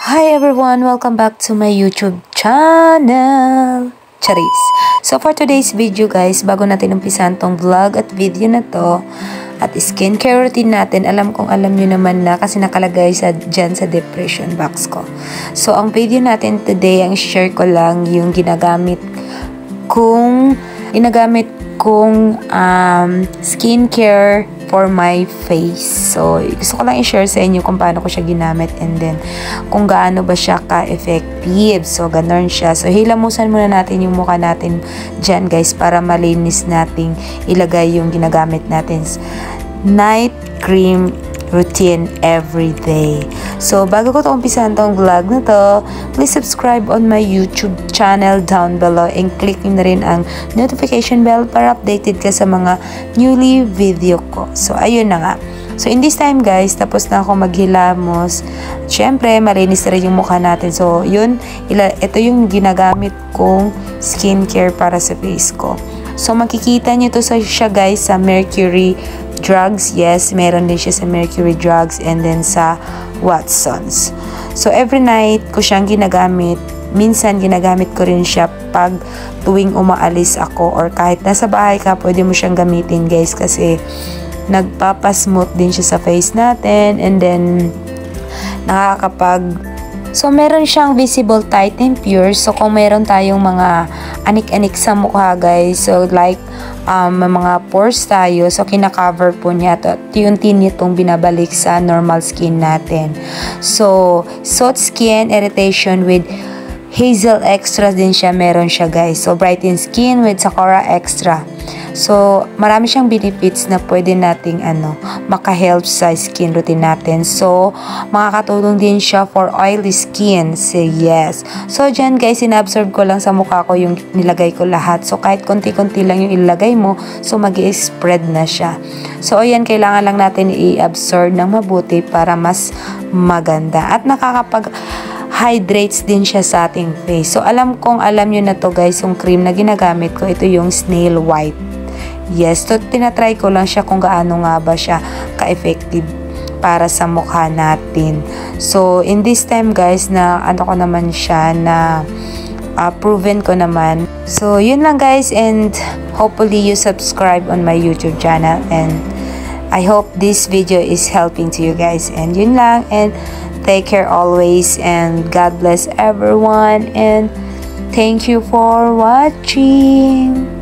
Hi everyone! Welcome back to my YouTube channel! Charis! So for today's video guys, bago natin umpisan tong vlog at video na to, at skincare routine natin, alam nyo naman na kasi nakalagay dyan sa description box ko. So ang video natin today, ang share ko lang yung ginagamit kong skincare for my face. So, gusto ko lang i-share sa inyo kung paano ko siya ginamit and then kung gaano ba siya ka-effective. So, ganun siya. So, hilamusan muna natin yung mukha natin dyan guys para malinis nating ilagay yung ginagamit natin night cream routine every day. So, bago ko umpisahan tong vlog na to, please subscribe on my YouTube channel down below and click nyo na rin ang notification bell para updated ka sa mga newly video ko. So, ayun na nga. So, in this time guys, tapos na ako maghilamos. Siyempre, malinis na rin yung mukha natin. So, yun, ito yung ginagamit kong skincare para sa face ko. So, makikita nyo to siya guys sa Mercury Drugs. Yes, meron din siya sa Mercury Drugs and then sa Watsons. So, every night ko siyang ginagamit. Minsan, ginagamit ko rin siya pag tuwing umaalis ako or kahit nasa bahay ka, pwede mo siyang gamitin guys kasi nagpapasmooth din siya sa face natin and then So, meron siyang visible, tight, and pure. So, kung meron tayong mga anik-anik sa mukha, guys, so, like, mga pores tayo, so, kinakover po niya to. Unti nitong binabalik sa normal skin natin. So, soft skin irritation with Hazel Extra din siya, meron siya, guys. So, brighten skin with Sakura Extra. So, marami siyang benefits na pwede nating maka-help sa skin routine natin. So, makakatulong din siya for oily skin. So, yes. So, dyan guys, inabsorb ko lang sa mukha ko yung nilagay ko lahat. So, kahit konti-konti lang yung ilagay mo, so mag-i-spread na siya. So, ayan, kailangan lang natin i-absorb ng mabuti para mas maganda. At hydrates din siya sa ating face. So, alam nyo na to guys, yung cream na ginagamit ko, ito yung Snail White. Yes, so tinatry ko lang siya kung gaano nga ba siya ka-effective para sa mukha natin. So, in this time guys, na ko naman siya na proven ko naman. So, yun lang guys, and hopefully you subscribe on my YouTube channel and I hope this video is helping to you guys. And yun lang, and take care always and God bless everyone and thank you for watching.